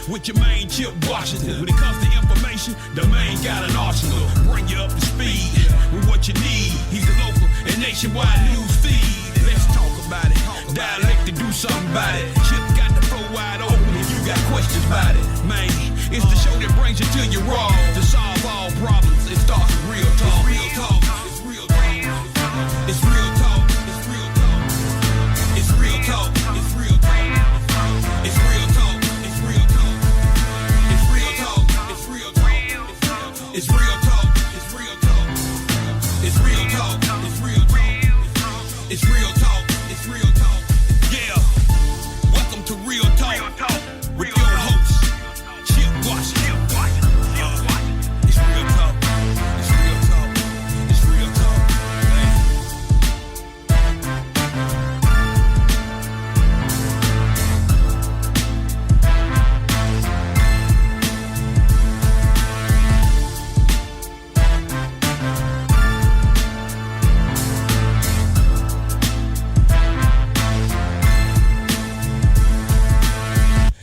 with your main Chip Washington. When it comes to information, the main got an arsenal. Bring you up to speed with what you need. He's a local and nationwide news feed. Let's talk about it. Dialect to do something about it. Chip got the flow wide open if you got questions about it. Man, it's the show that brings you to your raw. To solve all problems, it starts with real talk. Real talk. It's real talk. It's real talk. It's real talk. It's real talk. It's real talk. It's real talk. It's real talk. It's real talk. It's real talk. It's real talk. It's real talk. It's real talk. It's real talk. It's real talk. It's real talk. Yeah. Welcome to Real Talk with your host, Chip Washington. It's real talk. It's real talk. It's real talk.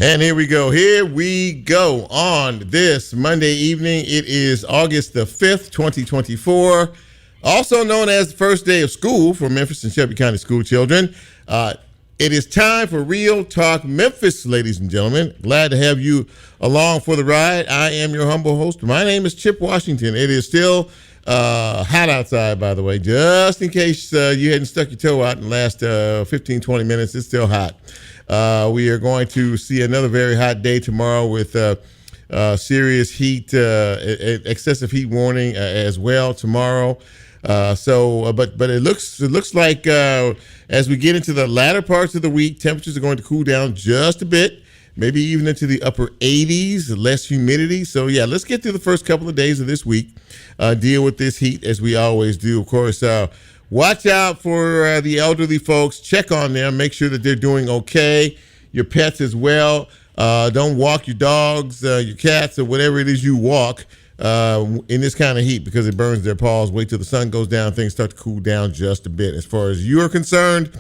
And here we go. Here we go on this Monday evening. It is August the 5th, 2024, also known as the first day of school for Memphis and Shelby County school children. It is time for Real Talk Memphis, ladies and gentlemen. Glad to have you along for the ride. I am your humble host. My name is Chip Washington. It is still hot outside, by the way, just in case you hadn't stuck your toe out in the last 15, 20 minutes. It's still hot. We are going to see another very hot day tomorrow with serious heat, excessive heat warning as well tomorrow. But it looks like as we get into the latter parts of the week, temperatures are going to cool down just a bit, maybe even into the upper 80s, less humidity. So yeah, let's get through the first couple of days of this week, deal with this heat as we always do. Of course, watch out for the elderly folks. Check on them. Make sure that they're doing okay. Your pets as well. Don't walk your dogs, your cats, or whatever it is you walk in this kind of heat because it burns their paws. Wait till the sun goes down. Things start to cool down just a bit. As far as you are concerned,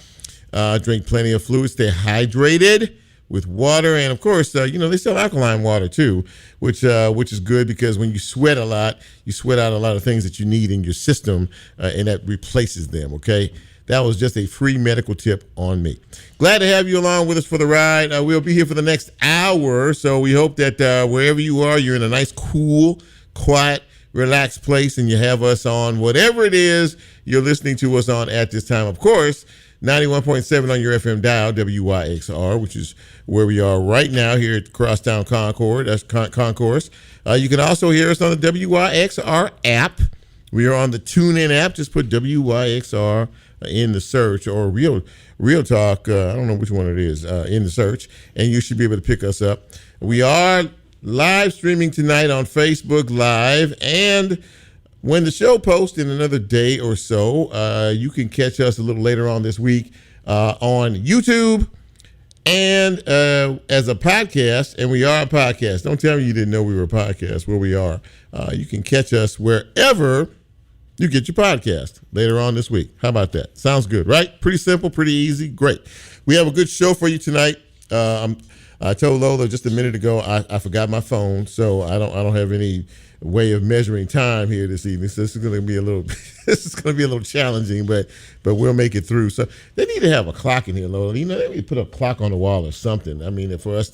drink plenty of fluid. Stay hydrated with water. And, of course, they sell alkaline water, too, which is good because when you sweat a lot, you sweat out a lot of things that you need in your system, and that replaces them, okay? That was just a free medical tip on me. Glad to have you along with us for the ride. We'll be here for the next hour, so we hope that wherever you are, you're in a nice, cool, quiet, relaxed place, and you have us on whatever it is you're listening to us on at this time. Of course, 91.7 on your FM dial, WYXR, which is where we are right now here at Crosstown Concord. That's Concourse. You can also hear us on the WYXR app. We are on the TuneIn app. Just put WYXR in the search, or Real Talk, I don't know which one it is, in the search, and you should be able to pick us up. We are live streaming tonight on Facebook Live, and when the show posts in another day or so, you can catch us a little later on this week on YouTube and as a podcast, and we are a podcast. Don't tell me you didn't know we were a podcast, where we are. You can catch us wherever you get your podcast later on this week. How about that? Sounds good, right? Pretty simple, pretty easy. Great. We have a good show for you tonight. I told Lola just a minute ago I forgot my phone, so I don't have any way of measuring time here this evening. So this is going to be a little challenging, but we'll make it through. So they need to have a clock in here, Lola. They need to put a clock on the wall or something. I mean, for us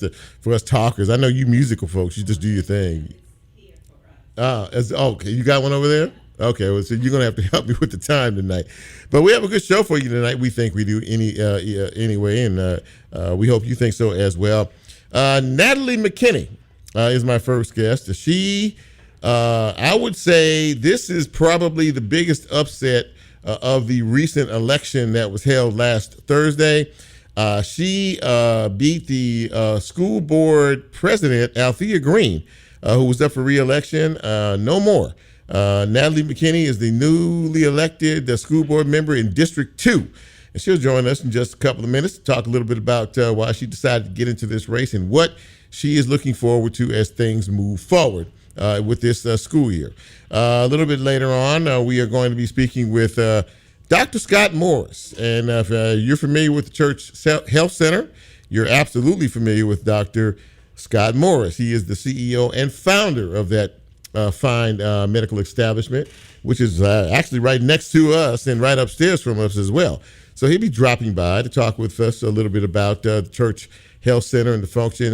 talkers, I know you musical folks, you just do your thing. Okay, you got one over there? Okay, well, so you're going to have to help me with the time tonight. But we have a good show for you tonight. We think we do anyway, and we hope you think so as well. Natalie McKinney is my first guest. She, I would say this is probably the biggest upset of the recent election that was held last Thursday. She beat the school board president, Althea Green, who was up for re-election. No more. Natalie McKinney is the newly elected school board member in District 2. And she'll join us in just a couple of minutes to talk a little bit about why she decided to get into this race and what she is looking forward to as things move forward with this school year. A little bit later on, we are going to be speaking with Dr. Scott Morris. And if you're familiar with the Church Health Center, you're absolutely familiar with Dr. Scott Morris. He is the CEO and founder of that fine medical establishment, which is actually right next to us and right upstairs from us as well. So he'll be dropping by to talk with us a little bit about the Church Health Center and the function,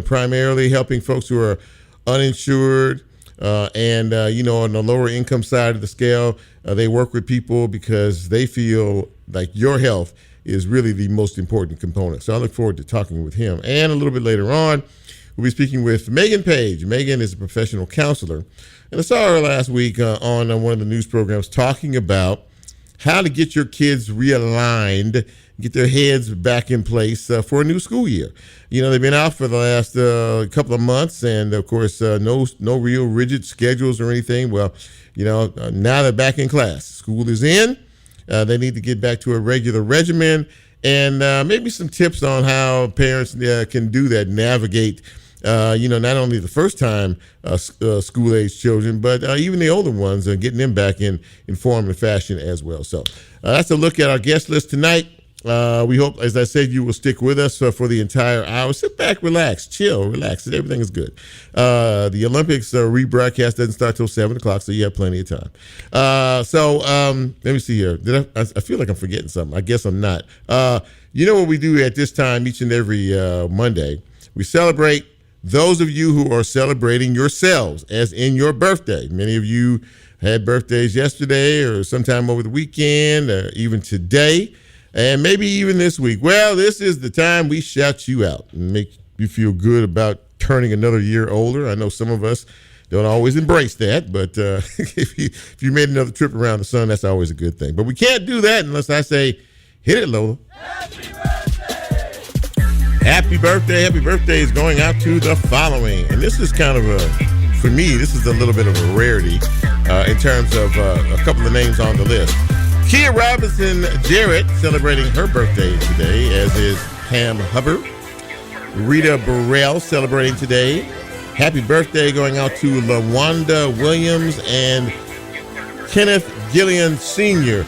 primarily helping folks who are uninsured and on the lower income side of the scale. They work with people because they feel like your health is really the most important component. So I look forward to talking with him. And a little bit later on, we'll be speaking with Meghan Paige. Meghan is a professional counselor. And I saw her last week on one of the news programs talking about how to get your kids realigned, get their heads back in place for a new school year. They've been out for the last couple of months, and of course, no real rigid schedules or anything. Well, now they're back in class. School is in. They need to get back to a regular regimen, and maybe some tips on how parents can do that, navigate, not only the first time school-age children, but even the older ones, getting them back in form and fashion as well. So that's a look at our guest list tonight. We hope, as I said, you will stick with us for the entire hour. Sit back, relax, chill, relax. Everything is good. The Olympics rebroadcast doesn't start till 7 o'clock, so you have plenty of time. Let me see here. I feel like I'm forgetting something. I guess I'm not. What we do at this time each and every Monday? We celebrate those of you who are celebrating yourselves, as in your birthday. Many of you had birthdays yesterday or sometime over the weekend or even today. And maybe even this week. Well, this is the time we shout you out and make you feel good about turning another year older. I know some of us don't always embrace that, but if you made another trip around the sun, that's always a good thing. But we can't do that unless I say, hit it, Lola. Happy birthday! Happy birthday. Happy birthday is going out to the following. And this is kind of for me, this is a little bit of a rarity in terms of a couple of names on the list. Kia Robinson Jarrett celebrating her birthday today, as is Pam Hubbard. Rita Burrell celebrating today. Happy birthday going out to LaWanda Williams and Kenneth Gillian Sr.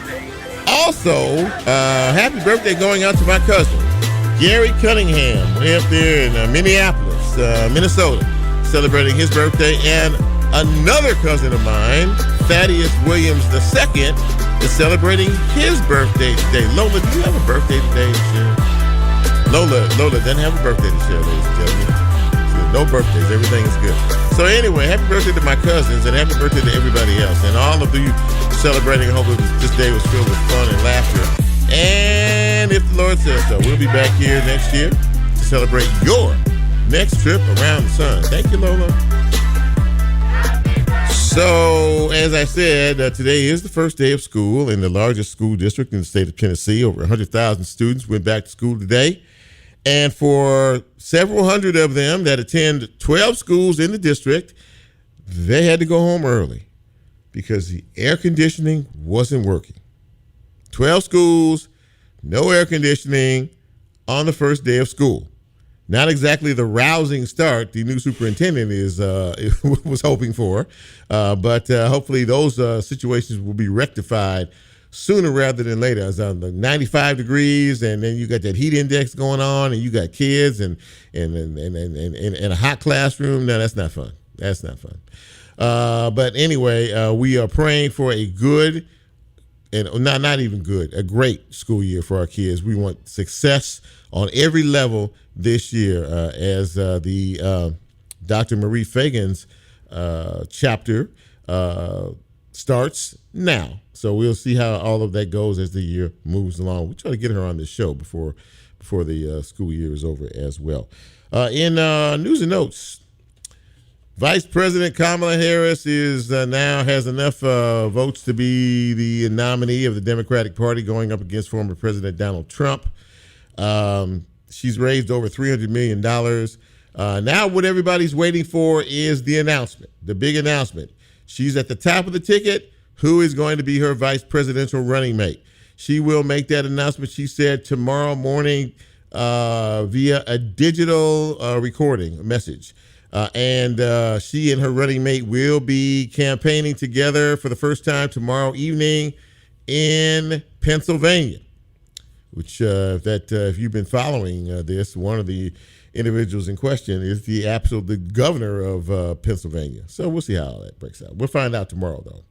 Also, happy birthday going out to my cousin, Gary Cunningham, way up there in Minneapolis, Minnesota, celebrating his birthday. And another cousin of mine, Thaddeus Williams II, is celebrating his birthday today. Lola, do you have a birthday today to share? Lola doesn't have a birthday to share, ladies and gentlemen. So no birthdays. Everything is good. So anyway, happy birthday to my cousins and happy birthday to everybody else. And all of you celebrating, I hope this day was filled with fun and laughter. And if the Lord says so, we'll be back here next year to celebrate your next trip around the sun. Thank you, Lola. So, as I said, today is the first day of school in the largest school district in the state of Tennessee. Over 100,000 students went back to school today. And for several hundred of them that attend 12 schools in the district, they had to go home early because the air conditioning wasn't working. 12 schools, no air conditioning on the first day of school. Not exactly the rousing start the new superintendent was hoping for, but hopefully those situations will be rectified sooner rather than later. It's on the 95 degrees, and then you got that heat index going on, and you got kids and a hot classroom. No, that's not fun. That's not fun. But anyway, we are praying for a good and not even good, a great school year for our kids. We want success on every level this year, as the Dr. Marie Fagan's chapter starts now. So we'll see how all of that goes as the year moves along. We'll try to get her on this show before the school year is over as well. In news and notes, Vice President Kamala Harris is now has enough votes to be the nominee of the Democratic Party going up against former President Donald Trump. She's raised over $300 million. Now what everybody's waiting for is the announcement, the big announcement. She's at the top of the ticket. Who is going to be her vice presidential running mate? She will make that announcement, she said, tomorrow morning via a digital recording message. And she and her running mate will be campaigning together for the first time tomorrow evening in Pennsylvania, which if you've been following this, one of the individuals in question is the governor of Pennsylvania. So we'll see how all that breaks out. We'll find out tomorrow, though.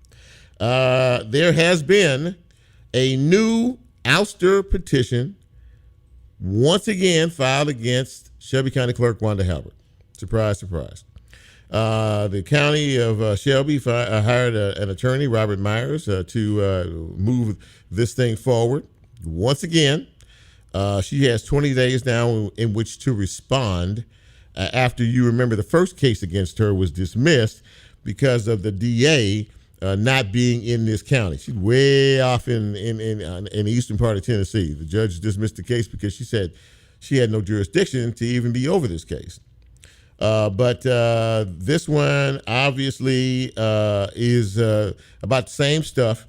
There has been a new ouster petition once again filed against Shelby County Clerk Wanda Halbert. Surprise, surprise. The county of Shelby hired an attorney, Robert Myers, to move this thing forward. Once again, she has 20 days now in which to respond after, you remember, the first case against her was dismissed because of the DA not being in this county. She's way off in the eastern part of Tennessee. The judge dismissed the case because she said she had no jurisdiction to even be over this case. But this one obviously is about the same stuff,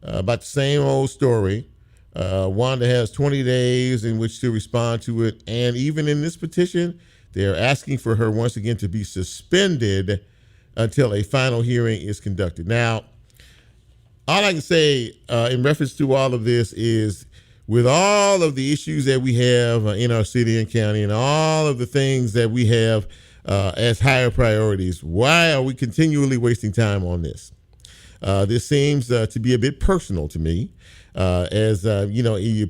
about the same old story. Wanda has 20 days in which to respond to it. And even in this petition, they're asking for her once again to be suspended until a final hearing is conducted. Now, all I can say in reference to all of this is, with all of the issues that we have in our city and county and all of the things that we have as higher priorities, why are we continually wasting time on this? This seems to be a bit personal to me, as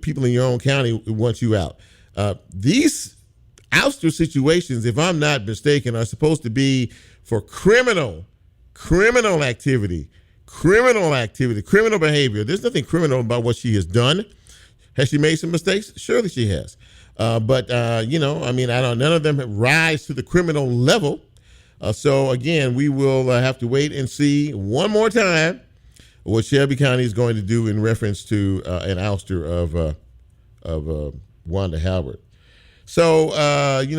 people in your own county want you out. These ouster situations, if I'm not mistaken, are supposed to be for criminal activity, criminal behavior. There's nothing criminal about what she has done. Has she made some mistakes? Surely she has. But none of them rise to the criminal level. So again, we will have to wait and see one more time what Shelby County is going to do in reference to an ouster of Wanda Halbert. So,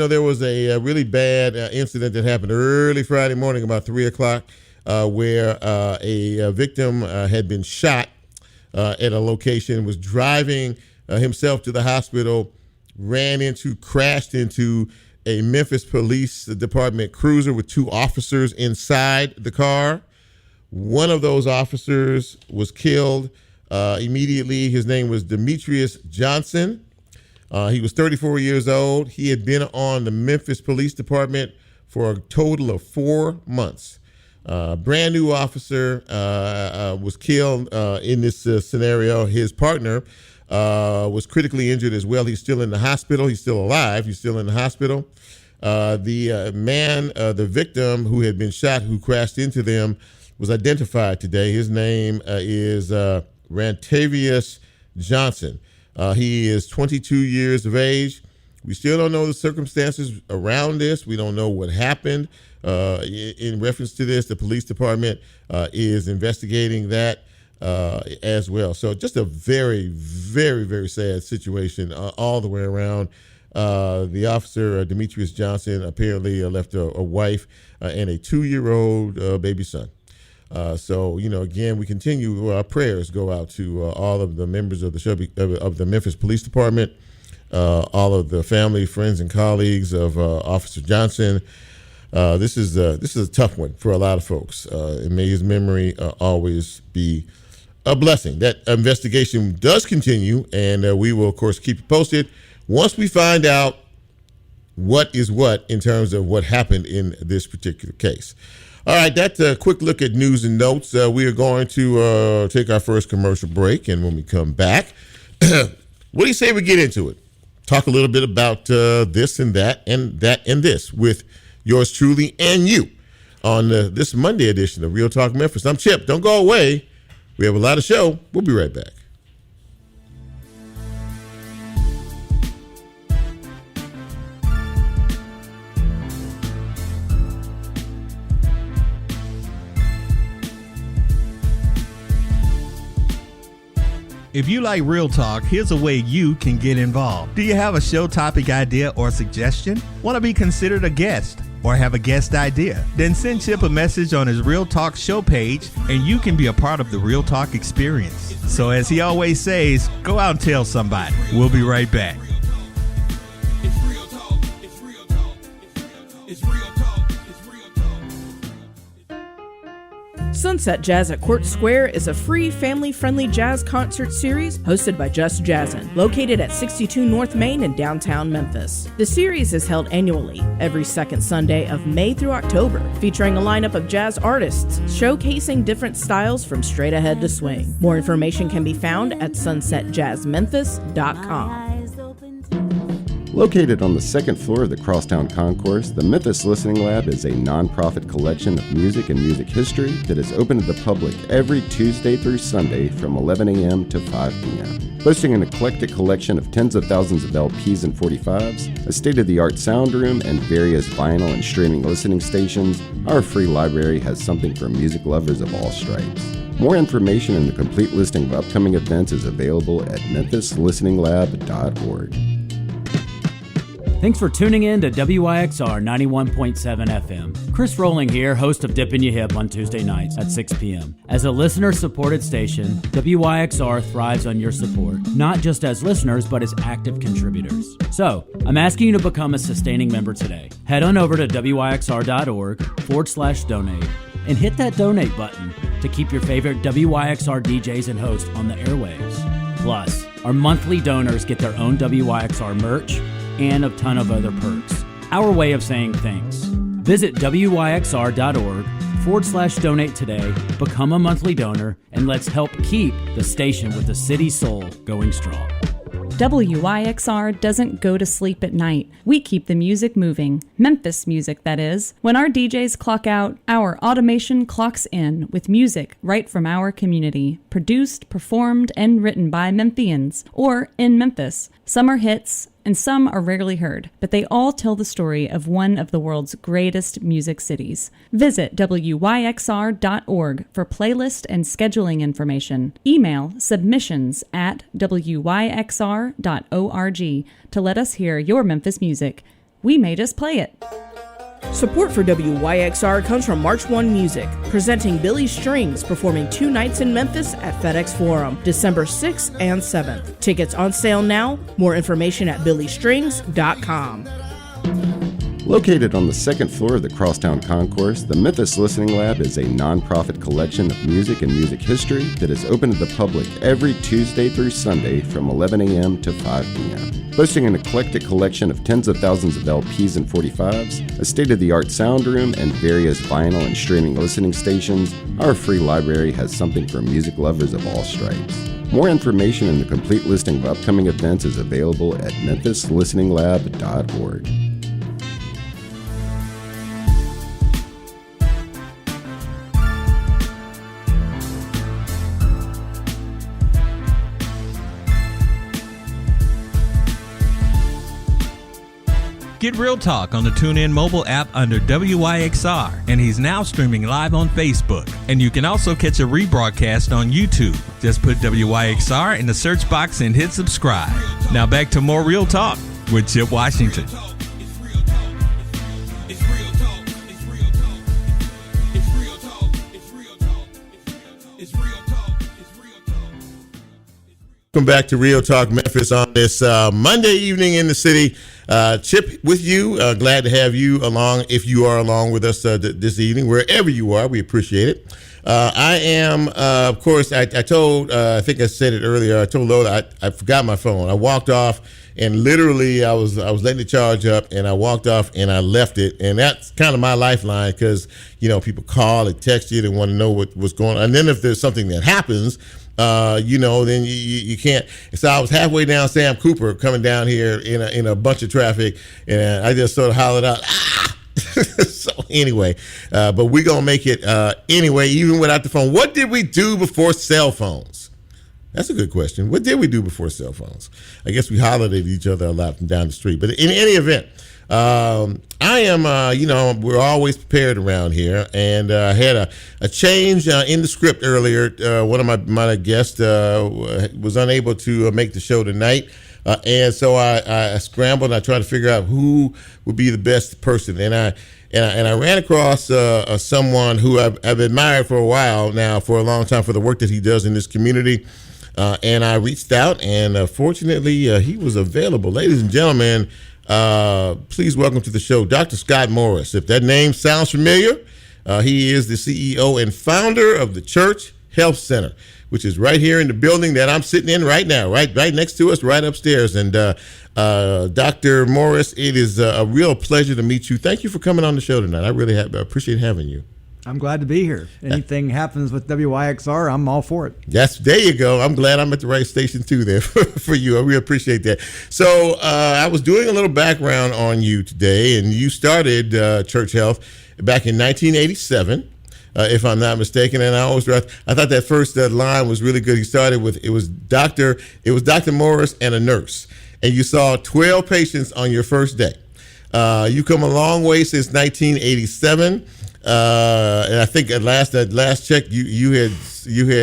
there was a really bad incident that happened early Friday morning, about 3 o'clock, where a victim had been shot at a location, was driving himself to the hospital, crashed into a Memphis Police Department cruiser with 2 officers inside the car. One of those officers was killed immediately. His name was Demetrius Johnson. He was 34 years old. He had been on the Memphis Police Department for a total of 4 months. Brand new officer was killed in this scenario. His partner was critically injured as well. He's still in the hospital. He's still alive. He's still in the hospital. The victim who had been shot, who crashed into them, was identified today. His name is Rantavius Johnson. He is 22 years of age. We still don't know the circumstances around this. We don't know what happened in reference to this. The police department is investigating that as well. So just a very, very, very sad situation all the way around. The officer, Demetrius Johnson, apparently left a wife and a 2-year-old baby son. Again, we continue. Our prayers go out to all of the members of the Memphis Police Department, all of the family, friends, and colleagues of Officer Johnson. This is a tough one for a lot of folks. And may his memory always be a blessing. That investigation does continue, and we will, of course, keep you posted once we find out what is what in terms of what happened in this particular case. All right, that's a quick look at news and notes. We are going to take our first commercial break, and when we come back, what do you say we get into it? Talk a little bit about this and that and this with yours truly and you on this Monday edition of Real Talk Memphis. I'm Chip. Don't go away. We have a lot of show. We'll be right back. If you like Real Talk, here's a way you can get involved. Do you have a show topic idea or suggestion? Want to be considered a guest or have a guest idea? Then send Chip a message on his Real Talk show page and you can be a part of the Real Talk experience. So as he always says, go out and tell somebody. We'll be right back. Sunset Jazz at Court Square is a free, family-friendly jazz concert series hosted by Just Jazzin', located at 62 North Main in downtown Memphis. The series is held annually, every second Sunday of May through October, featuring a lineup of jazz artists showcasing different styles from straight ahead to swing. More information can be found at sunsetjazzmemphis.com. Located on the second floor of the Crosstown Concourse, the Memphis Listening Lab is a nonprofit collection of music and music history that is open to the public every Tuesday through Sunday from 11 a.m. to 5 p.m. Boasting an eclectic collection of tens of thousands of LPs and 45s, a state-of-the-art sound room, and various vinyl and streaming listening stations, our free library has something for music lovers of all stripes. More information and the complete listing of upcoming events is available at memphislisteninglab.org. Thanks for tuning in to WYXR 91.7 FM. Chris Rowling here, host of Dippin' Ya Hip on Tuesday nights at 6 p.m. As a listener-supported station, WYXR thrives on your support, not just as listeners, but as active contributors. So, I'm asking you to become a sustaining member today. Head on over to WYXR.org/donate and hit that donate button to keep your favorite WYXR DJs and hosts on the airwaves. Plus, our monthly donors get their own WYXR merch and a ton of other perks. Our way of saying thanks. Visit WYXR.org/donate today, become a monthly donor, and let's help keep the station with the city soul going strong. WYXR doesn't go to sleep at night. We keep the music moving. Memphis music, that is. When our DJs clock out, our automation clocks in with music right from our community. Produced, performed, and written by Memphians, or in Memphis. Some are hits, and some are rarely heard, but they all tell the story of one of the world's greatest music cities. Visit WYXR.org for playlist and scheduling information. Email submissions@WYXR.org to let us hear your Memphis music. We may just play it. Support for WYXR comes from March 1 Music, presenting Billy Strings, performing 2 nights in Memphis at FedEx Forum, December 6th and 7th. Tickets on sale now. More information at billystrings.com. Located on the second floor of the Crosstown Concourse, the Memphis Listening Lab is a nonprofit collection of music and music history that is open to the public every Tuesday through Sunday from 11 a.m. to 5 p.m. Boasting an eclectic collection of tens of thousands of LPs and 45s, a state-of-the-art sound room, and various vinyl and streaming listening stations, our free library has something for music lovers of all stripes. More information and the complete listing of upcoming events is available at memphislisteninglab.org. Get Real Talk on the TuneIn mobile app under WYXR, and he's now streaming live on Facebook. And you can also catch a rebroadcast on YouTube. Just put WYXR in the search box and hit subscribe. Now back to more Real Talk with Chip Washington. Welcome back to Real Talk Memphis on this Monday evening in the city. Chip with you. Glad to have you along, if you are along with us this evening, wherever you are. We appreciate it. I am, of course, I told, I think I said it earlier, I told Lola I forgot my phone. I walked off, and literally I was letting it charge up, and I walked off and I left it. And that's kind of my lifeline, because, you know, people call and text you and want to know what's going on. And then if there's something that happens, then you can't. So I was halfway down Sam Cooper coming down here in a bunch of traffic, and I just sort of hollered out, ah! So anyway, but we're going to make it anyway, even without the phone. What did we do before cell phones? That's a good question. What did we do before cell phones? I guess we hollered at each other a lot from down the street. But in any event, I am, we're always prepared around here. And I had a change in the script earlier. One of my guests was unable to make the show tonight. And so I scrambled and I tried to figure out who would be the best person. And I ran across someone who I've admired for a while now, for a long time, for the work that he does in this community. And I reached out, and fortunately, he was available. Ladies and gentlemen, please welcome to the show Dr. Scott Morris. If that name sounds familiar, He is the CEO and founder of the Church Health Center, which is right here in the building that I'm sitting in right now, right next to us, right upstairs. And Dr. Morris, it is a real pleasure to meet you. Thank you for coming on the show tonight. I really appreciate having you. I'm glad to be here. Anything happens with WYXR, I'm all for it. There you go. I'm glad I'm at the right station too there for you. I really appreciate that. So I was doing a little background on you today, and you started Church Health back in 1987. If I'm not mistaken, and I thought that first line was really good. He started with it was Dr. Morris and a nurse, and you saw 12 patients on your first day. You come a long way since 1987, and I think at last check you had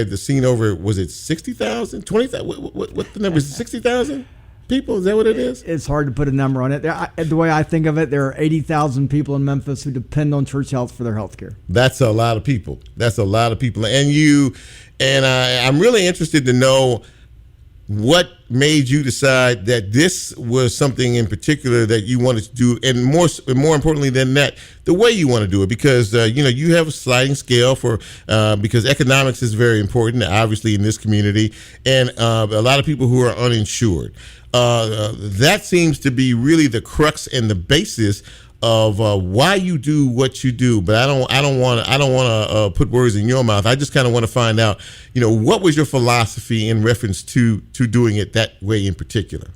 the scene over. Was it 60,000, 20,000? What the number is? 60,000 people? Is that what it is? It's hard to put a number on it. The way I think of it, there are 80,000 people in Memphis who depend on Church Health for their health care. That's a lot of people. And I'm really interested to know what made you decide that this was something in particular that you wanted to do, and more importantly than that, the way you want to do it, because you have a sliding scale for because economics is very important, obviously, in this community, and a lot of people who are uninsured. That seems to be really the crux and the basis of why you do what you do. But I don't want to put words in your mouth. I just kind of want to find out, what was your philosophy in reference to doing it that way in particular?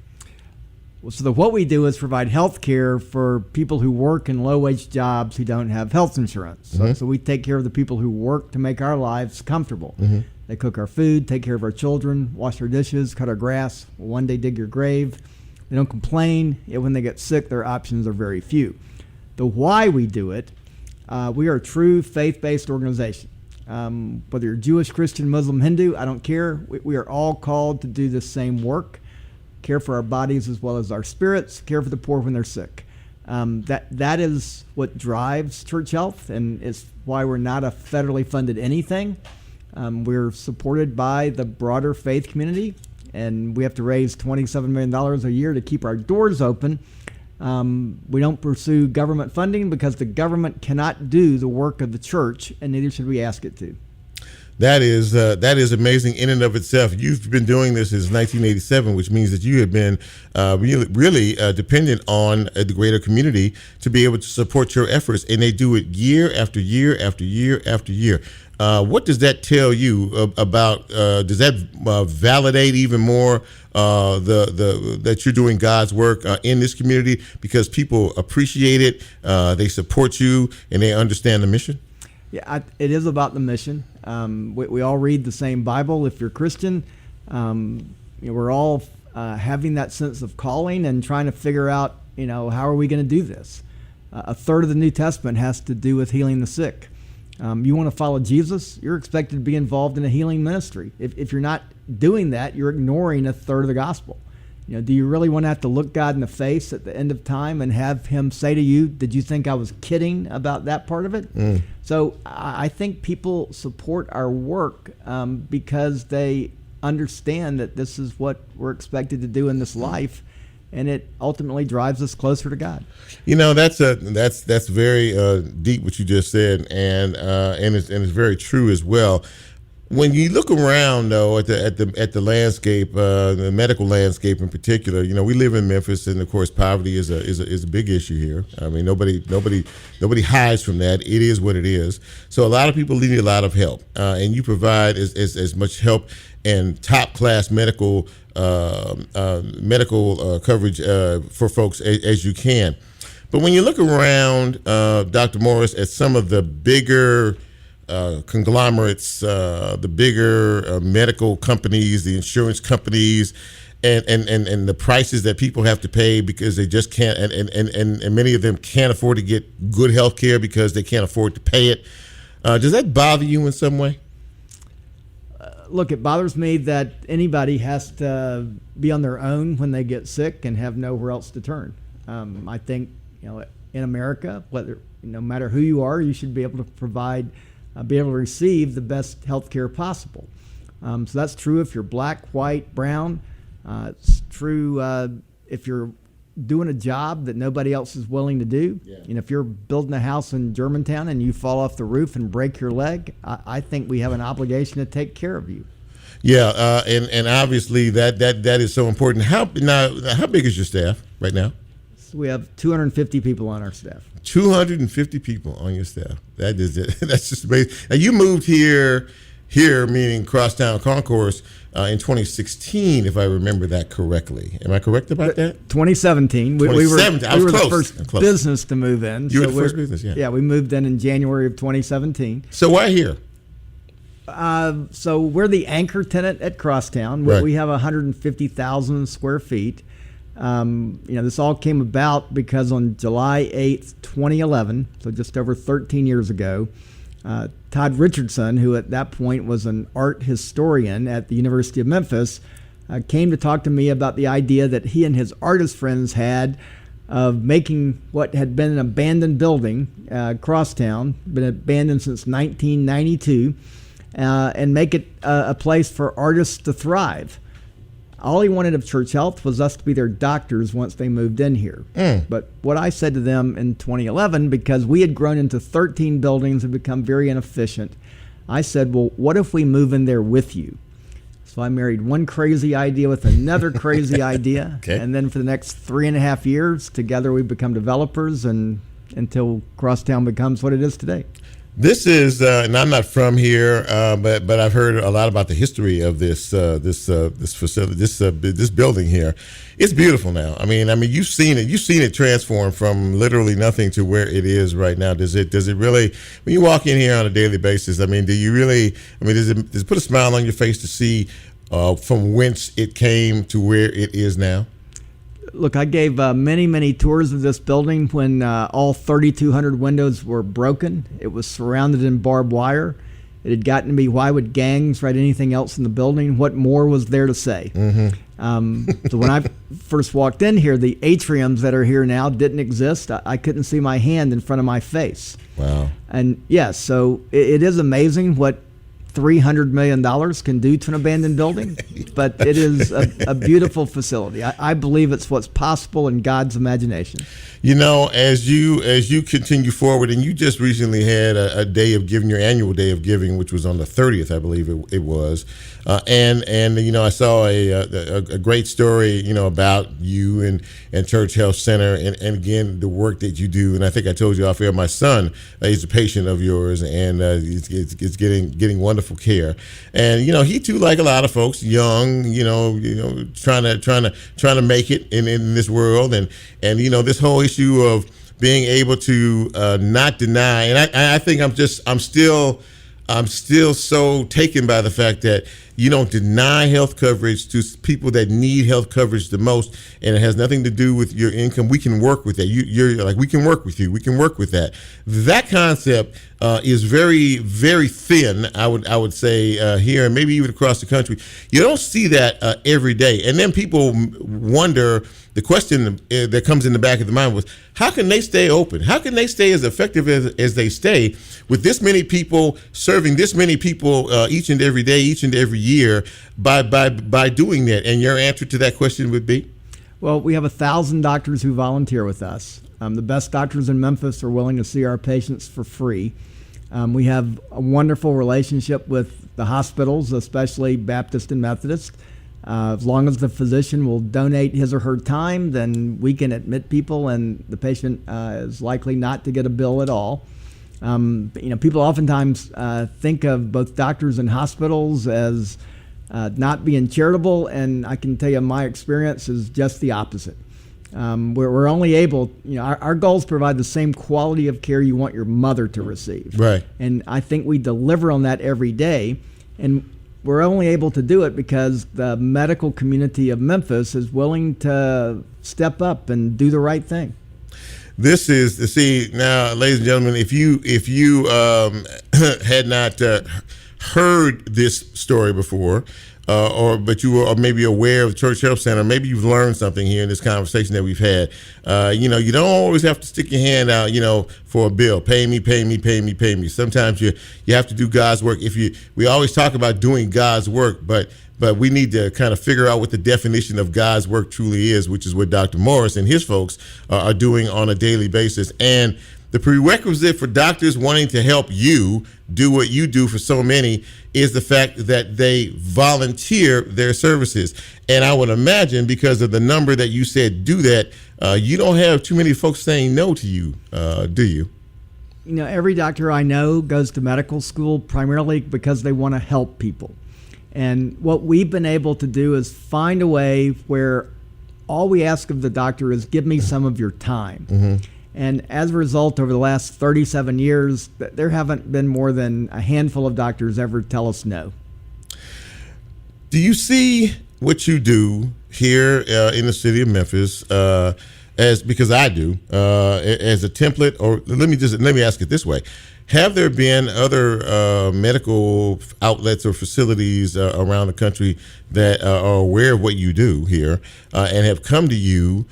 Well, so what we do is provide health care for people who work in low-wage jobs who don't have health insurance. Mm-hmm. So we take care of the people who work to make our lives comfortable. Mm-hmm. They cook our food, take care of our children, wash our dishes, cut our grass, one day dig your grave. They don't complain. Yet when they get sick, their options are very few. The why we do it, we are a true faith-based organization. Whether you're Jewish, Christian, Muslim, Hindu, I don't care. We are all called to do the same work, care for our bodies as well as our spirits, care for the poor when they're sick. That is what drives Church Health, and it's why we're not a federally funded anything. We're supported by the broader faith community, and we have to raise $27 million a year to keep our doors open. We don't pursue government funding because the government cannot do the work of the church, and neither should we ask it to. That is amazing in and of itself. You've been doing this since 1987, which means that you have been really dependent on the greater community to be able to support your efforts, and they do it year after year after year after year. What does that tell you about? Does that validate even more that you're doing God's work in this community because people appreciate it, they support you, and they understand the mission? Yeah, it is about the mission. We all read the same Bible. If you're Christian, we're all having that sense of calling and trying to figure out, how are we going to do this? A third of the New Testament has to do with healing the sick. You want to follow Jesus, you're expected to be involved in a healing ministry. If you're not doing that, you're ignoring a third of the gospel. Do you really want to have to look God in the face at the end of time and have him say to you, did you think I was kidding about that part of it? Mm. So I think people support our work because they understand that this is what we're expected to do in this life, and it ultimately drives us closer to God. That's very deep what you just said, and it's very true as well. When you look around, though, at the landscape, the medical landscape in particular, we live in Memphis, and of course, poverty is a big issue here. I mean, nobody hides from that. It is what it is. So a lot of people need a lot of help, and you provide as much help and top class medical coverage for folks as you can. But when you look around, Dr. Morris, at some of the bigger conglomerates, the bigger medical companies, the insurance companies, and the prices that people have to pay because they just can't, and many of them can't afford to get good health care because they can't afford to pay it. Does that bother you in some way? Look, it bothers me that anybody has to be on their own when they get sick and have nowhere else to turn. I think, in America, no matter who you are, you should be able to provide be able to receive the best health care possible. So that's true if you're black, white, brown. It's true if you're doing a job that nobody else is willing to do. Yeah. And if you're building a house in Germantown and you fall off the roof and break your leg, I think we have an obligation to take care of you. Yeah, and obviously that is so important. How big is your staff right now? So we have 250 people on our staff. 250 people on your staff. That is it. That's just amazing. Now you moved here meaning Crosstown Concourse in 2016, if I remember that correctly. Am I correct about that? 2017. We were I was the close. first business to move in. You were the first business, yeah. Yeah, we moved in January of 2017. So why here? So we're the anchor tenant at Crosstown. Right. We have 150,000 square feet. This all came about because on July 8th, 2011, so just over 13 years ago, Todd Richardson, who at that point was an art historian at the University of Memphis, came to talk to me about the idea that he and his artist friends had of making what had been an abandoned building, Crosstown, been abandoned since 1992, and make it a place for artists to thrive. All he wanted of Church Health was us to be their doctors once they moved in here. But what I said to them in 2011, because we had grown into 13 buildings and become very inefficient, I said, well, what if we move in there with you? So I married one crazy idea with another crazy idea. Okay. And then for the next 3.5 years, together we've become developers and until Crosstown becomes what it is today. This is, and I'm not from here, but I've heard a lot about the history of this facility, this building here. It's beautiful now. I mean, you've seen it transform from literally nothing to where it is right now. Does it really? When you walk in here on a daily basis, does it put a smile on your face to see from whence it came to where it is now? Look, I gave many tours of this building when all 3,200 windows were broken. It was surrounded in barbed wire. It had gotten to be, why would gangs write anything else in the building? What more was there to say? Mm-hmm. So when I first walked in here, the atriums that are here now didn't exist. I couldn't see my hand in front of my face. Wow. And yes, so it is amazing what $300 million can do to an abandoned building, but it is a beautiful facility. I believe it's what's possible in God's imagination. As you continue forward, and you just recently had a day of giving, your annual day of giving, which was on the 30th, I believe it was, and I saw a great story, about you and Church Health Center, and again the work that you do. And I think I told you off air, my son is a patient of yours, and it's getting wonderful care. And he too, like a lot of folks, young, trying to make it in this world, and this whole issue of being able to not deny. And I think I'm still so taken by the fact that you don't deny health coverage to people that need health coverage the most, and it has nothing to do with your income. We can work with that. You're like, we can work with you. We can work with that. That concept is very, very thin, I would say, here and maybe even across the country. You don't see that every day. And then people wonder, the question that comes in the back of the mind was, how can they stay open? How can they stay as effective as they stay with this many people, serving this many people each and every day, each and every year by doing that? And your answer to that question would be? Well, we have 1,000 doctors who volunteer with us. The best doctors in Memphis are willing to see our patients for free. We have a wonderful relationship with the hospitals, especially Baptist and Methodist. As long as the physician will donate his or her time, then we can admit people, and the patient is likely not to get a bill at all. People oftentimes think of both doctors and hospitals as not being charitable, and I can tell you my experience is just the opposite. We're only able, our goals provide the same quality of care you want your mother to receive. Right. And I think we deliver on that every day. And we're only able to do it because the medical community of Memphis is willing to step up and do the right thing. This is, now, ladies and gentlemen, if you had not heard this story before, but you were maybe aware of Church Health Center. Maybe you've learned something here in this conversation that we've had. You don't always have to stick your hand out, for a bill. Pay me. Sometimes you have to do God's work. We always talk about doing God's work, but we need to kind of figure out what the definition of God's work truly is, which is what Dr. Morris and his folks are doing on a daily basis. And the prerequisite for doctors wanting to help you do what you do for so many is the fact that they volunteer their services. And I would imagine, because of the number that you said do that, you don't have too many folks saying no to you, do you? Every doctor I know goes to medical school primarily because they want to help people. And what we've been able to do is find a way where all we ask of the doctor is give me some of your time. Mm-hmm. And as a result, over the last 37 years, there haven't been more than a handful of doctors ever tell us no. Do you see what you do here in the city of Memphis because I do, as a template, or let me ask it this way. Have there been other medical outlets or facilities around the country that are aware of what you do here and have come to you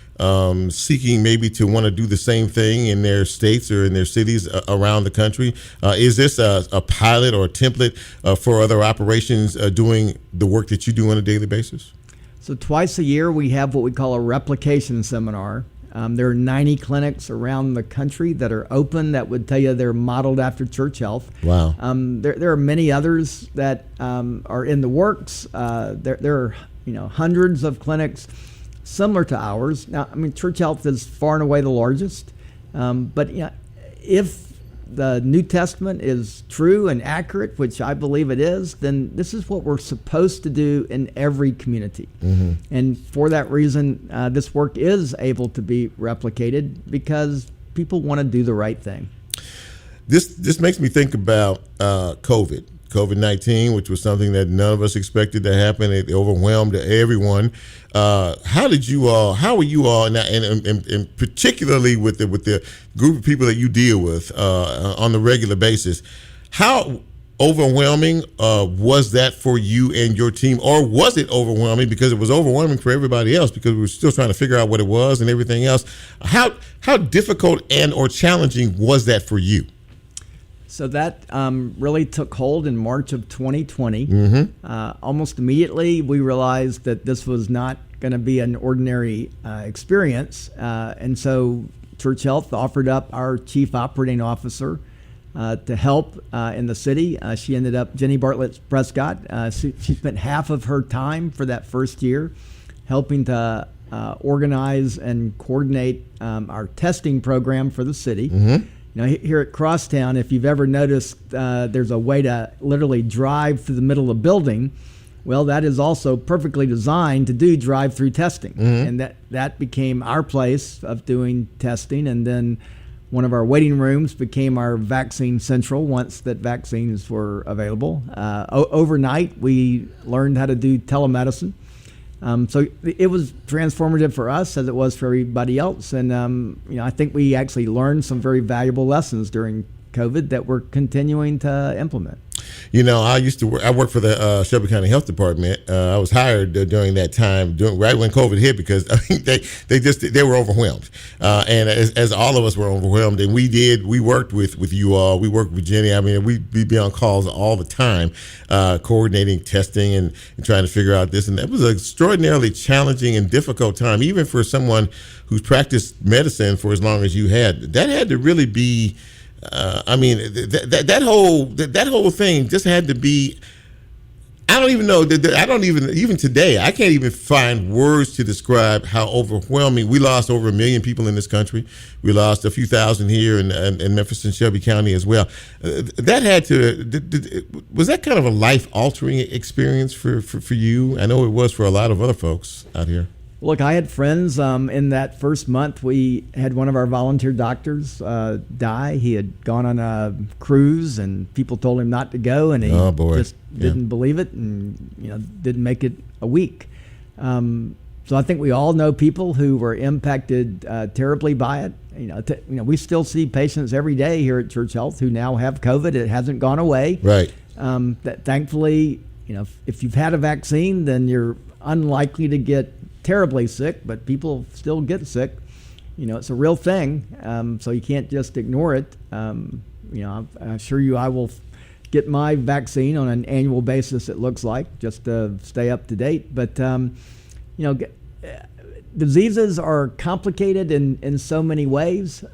seeking maybe to want to do the same thing in their states or in their cities around the country? Is this a pilot or a template for other operations doing the work that you do on a daily basis? So twice a year we have what we call a replication seminar. There are 90 clinics around the country that are open that would tell you they're modeled after Church Health. Wow. There are many others that are in the works. There are hundreds of clinics similar to ours. Now, Church Health is far and away the largest. But if the New Testament is true and accurate, which I believe it is, then this is what we're supposed to do in every community. Mm-hmm. And for that reason, this work is able to be replicated because people want to do the right thing. This makes me think about COVID-19, which was something that none of us expected to happen. It overwhelmed everyone. How were you all, and particularly with the group of people that you deal with on the regular basis, how overwhelming was that for you and your team? Or was it overwhelming because it was overwhelming for everybody else because we were still trying to figure out what it was and everything else? How difficult and or challenging was that for you? So that really took hold in March of 2020. Mm-hmm. Almost immediately, we realized that this was not going to be an ordinary experience. And so Church Health offered up our chief operating officer to help in the city. She ended up, Jenny Bartlett Prescott, she spent half of her time for that first year helping to organize and coordinate our testing program for the city. Mm-hmm. Here at Crosstown, if you've ever noticed, there's a way to literally drive through the middle of a building. Well, that is also perfectly designed to do drive-through testing. Mm-hmm. And that became our place of doing testing. And then one of our waiting rooms became our vaccine central once that vaccines were available. Overnight, we learned how to do telemedicine. So it was transformative for us as it was for everybody else. And, I think we actually learned some very valuable lessons during COVID that we're continuing to implement. I worked for the Shelby County Health Department. I was hired during that time, right when COVID hit, because they were overwhelmed, and as all of us were overwhelmed. And we worked with you all. We worked with Jenny. We'd be on calls all the time, coordinating testing and trying to figure out this. And that was an extraordinarily challenging and difficult time, even for someone who's practiced medicine for as long as you had. That had to really be. That whole thing just had to be. I don't even know. Even today, I can't even find words to describe how overwhelming. We lost over 1 million people in this country. We lost a few thousand here in Memphis and Shelby County as well. That had to. Was that kind of a life-altering experience for you? I know it was for a lot of other folks out here. Look, I had friends in that first month. We had one of our volunteer doctors die. He had gone on a cruise, and people told him not to go, and he just didn't believe it, and didn't make it a week. So I think we all know people who were impacted terribly by it. We still see patients every day here at Church Health who now have COVID. It hasn't gone away. Right. That thankfully, if you've had a vaccine, then you're unlikely to get terribly sick, but people still get sick. It's a real thing, so you can't just ignore it. I assure you I will get my vaccine on an annual basis, it looks like, just to stay up to date. But, diseases are complicated in so many ways.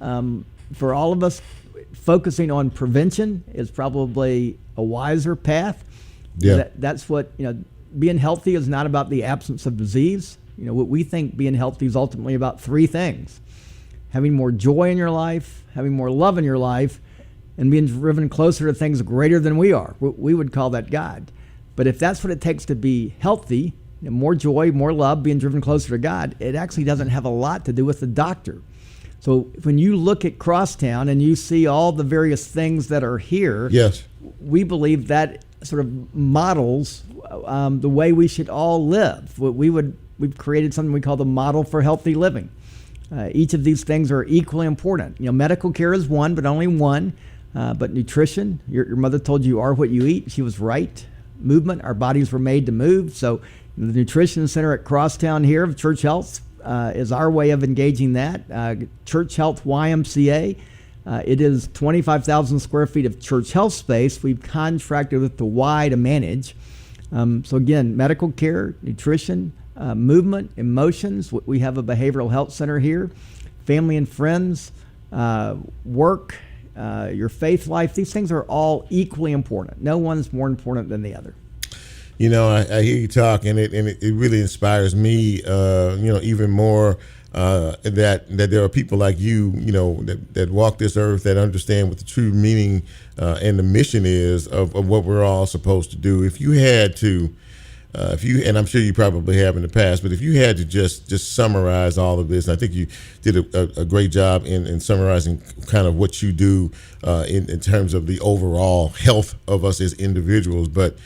For all of us, focusing on prevention is probably a wiser path. Yeah. That's what, being healthy is not about the absence of disease. What we think being healthy is ultimately about three things: having more joy in your life, having more love in your life, and being driven closer to things greater than we are. We would call that God. But if that's what it takes to be healthy, more joy, more love, being driven closer to God, it actually doesn't have a lot to do with the doctor. So when you look at Crosstown and you see all the various things that are here, yes, we believe that sort of models the way we should all live. We've created something we call the model for healthy living. Each of these things are equally important. Medical care is one, but only one. But nutrition, your mother told you are what you eat. She was right. Movement, our bodies were made to move. So the Nutrition Center at Crosstown here of Church Health is our way of engaging that. Church Health YMCA, it is 25,000 square feet of church health space. We've contracted with the Y to manage. So again, medical care, nutrition, movement, emotions. We have a behavioral health center here. Family and friends, work, your faith life. These things are all equally important. No one's more important than the other. I hear you talk, and it really inspires me, even more that there are people like you, that walk this earth, that understand what the true meaning and the mission is of what we're all supposed to do. If you had to, and I'm sure you probably have in the past, but if you had to just summarize all of this, and I think you did a great job in summarizing kind of what you do in terms of the overall health of us as individuals, but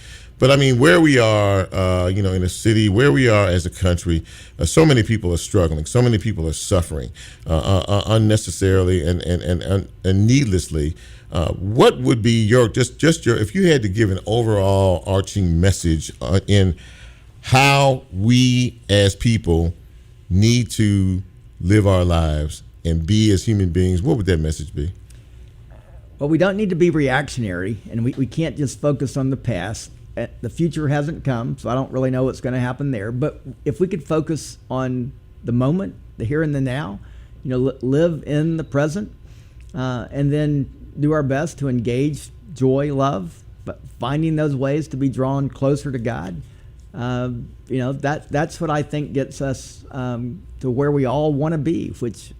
I mean, where we are, in a city, where we are as a country, so many people are struggling. So many people are suffering unnecessarily and needlessly. What would be your if you had to give an overall arching message in how we as people need to live our lives and be as human beings? What would that message be? Well, we don't need to be reactionary, and we can't just focus on the past. The future hasn't come, so I don't really know what's going to happen there. But if we could focus on the moment, the here and the now, live in the present, and then do our best to engage joy, love, but finding those ways to be drawn closer to God, that's what I think gets us to where we all want to be, which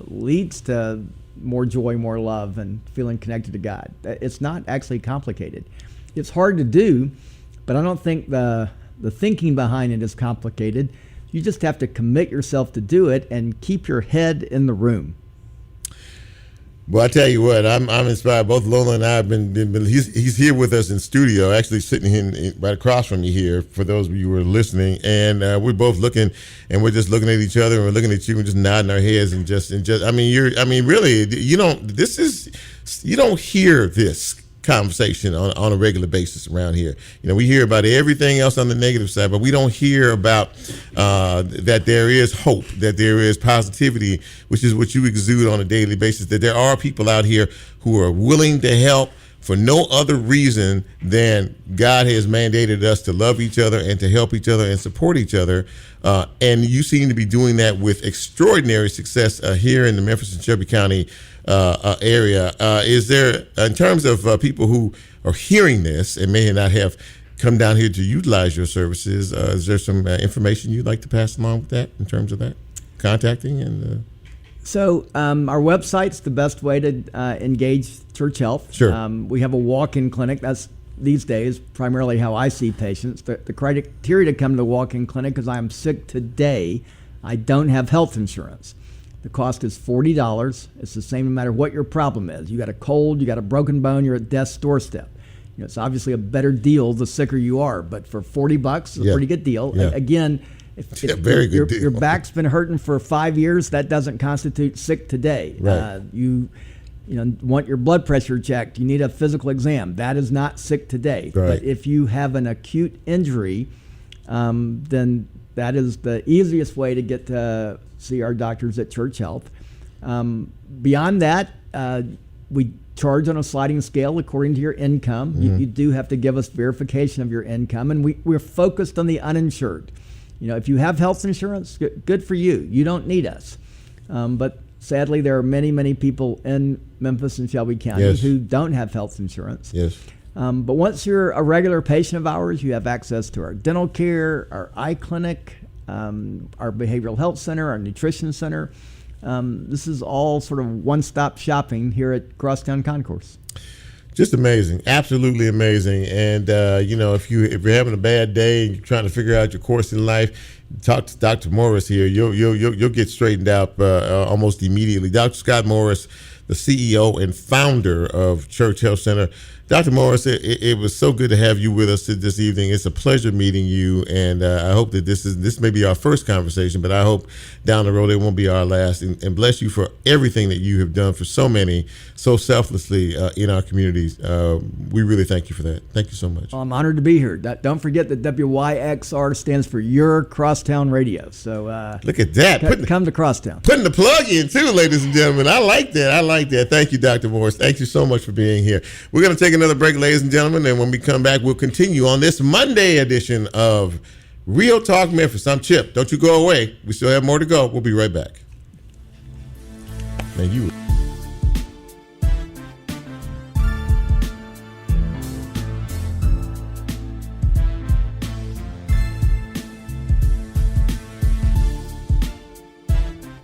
leads to more joy, more love, and feeling connected to God. It's not actually complicated. It's hard to do, but I don't think the thinking behind it is complicated. You just have to commit yourself to do it and keep your head in the room. Well, I tell you what, I'm inspired. Both Lola and I have been he's here with us in studio, actually sitting here right across from you here, for those of you who are listening. And we're both looking, and we're just looking at each other, and we're looking at you, and just nodding our heads, and really, you don't hear this conversation on a regular basis around here. We hear about everything else on the negative side, but we don't hear about that there is hope, that there is positivity, which is what you exude on a daily basis, that there are people out here who are willing to help for no other reason than God has mandated us to love each other and to help each other and support each other. And you seem to be doing that with extraordinary success here in the Memphis and Shelby County area. Is there, in terms of people who are hearing this and may not have come down here to utilize your services, is there some information you'd like to pass along with that, in terms of that, contacting and... So our website's the best way to engage Church Health. Sure. We have a walk-in clinic. That's, these days, primarily how I see patients. The criteria to come to the walk-in clinic is I am sick today. I don't have health insurance. The cost is $40. It's the same no matter what your problem is. You got a cold, you got a broken bone, you're at death's doorstep. It's obviously a better deal the sicker you are, but for $40, it's a pretty good deal. Yeah. Again, if your back's been hurting for 5 years, that doesn't constitute sick today. Right. want your blood pressure checked, you need a physical exam. That is not sick today. Right. But if you have an acute injury, then that is the easiest way to get to see our doctors at Church Health. Beyond that, we charge on a sliding scale according to your income. Mm-hmm. You do have to give us verification of your income, and we're focused on the uninsured. If you have health insurance, good for you. You don't need us. But sadly, there are many, many people in Memphis and Shelby counties who don't have health insurance. Yes. But once you're a regular patient of ours, you have access to our dental care, our eye clinic, our behavioral health center, our nutrition center. This is all sort of one-stop shopping here at Crosstown Concourse. Just amazing, absolutely amazing. And if you're having a bad day and you're trying to figure out your course in life, talk to Dr. Morris here. You'll get straightened out almost immediately. Dr. Scott Morris, the CEO and founder of Church Health Center. Dr. Morris, it was so good to have you with us this evening. It's a pleasure meeting you, and I hope that this may be our first conversation, but I hope down the road it won't be our last. And bless you for everything that you have done for so many, so selflessly in our communities. We really thank you for that. Thank you so much. I'm honored to be here. Don't forget that WYXR stands for Your Crosstown Radio. So look at that. Come to Crosstown. Putting the plug in too, ladies and gentlemen. I like that. Thank you, Dr. Morris. Thank you so much for being here. We're going to take another break, ladies and gentlemen, and when we come back, we'll continue on this Monday edition of Real Talk Memphis. I'm Chip. Don't you go away. We still have more to go. We'll be right back. Man, you.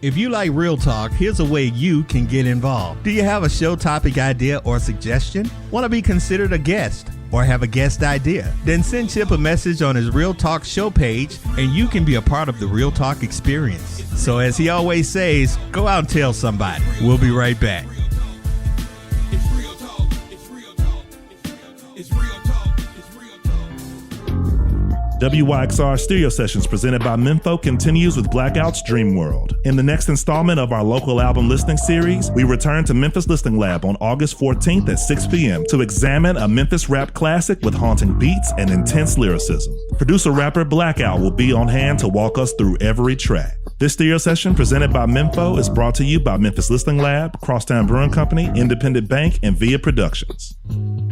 If you like Real Talk, here's a way you can get involved. Do you have a show topic idea or suggestion? Want to be considered a guest or have a guest idea? Then send Chip a message on his Real Talk show page and you can be a part of the Real Talk experience. So as he always says, go out and tell somebody. We'll be right back. WYXR Stereo Sessions presented by Menfo continues with Blackout's Dream World. In the next installment of our local album listening series, we return to Memphis Listening Lab on August 14th at 6 p.m. to examine a Memphis rap classic with haunting beats and intense lyricism. Producer-rapper Blackout will be on hand to walk us through every track. This stereo session presented by Menfo is brought to you by Memphis Listening Lab, Crosstown Brewing Company, Independent Bank, and Via Productions.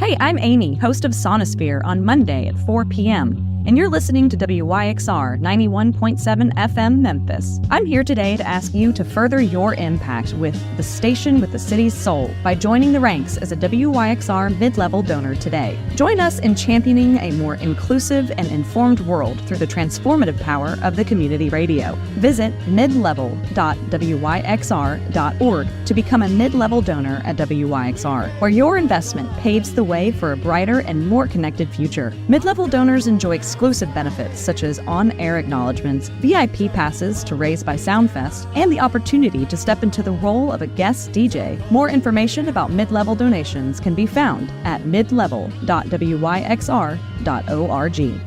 Hey, I'm Amy, host of Sonosphere on Monday at 4 p.m. And you're listening to WYXR 91.7 FM Memphis. I'm here today to ask you to further your impact with the station with the city's soul by joining the ranks as a WYXR mid-level donor today. Join us in championing a more inclusive and informed world through the transformative power of the community radio. Visit midlevel.wyxr.org to become a mid-level donor at WYXR, where your investment paves the way for a brighter and more connected future. Mid-level donors enjoy exclusive benefits such as on-air acknowledgments, VIP passes to Raised by Soundfest, and the opportunity to step into the role of a guest DJ. More information about mid-level donations can be found at midlevel.wyxr.org.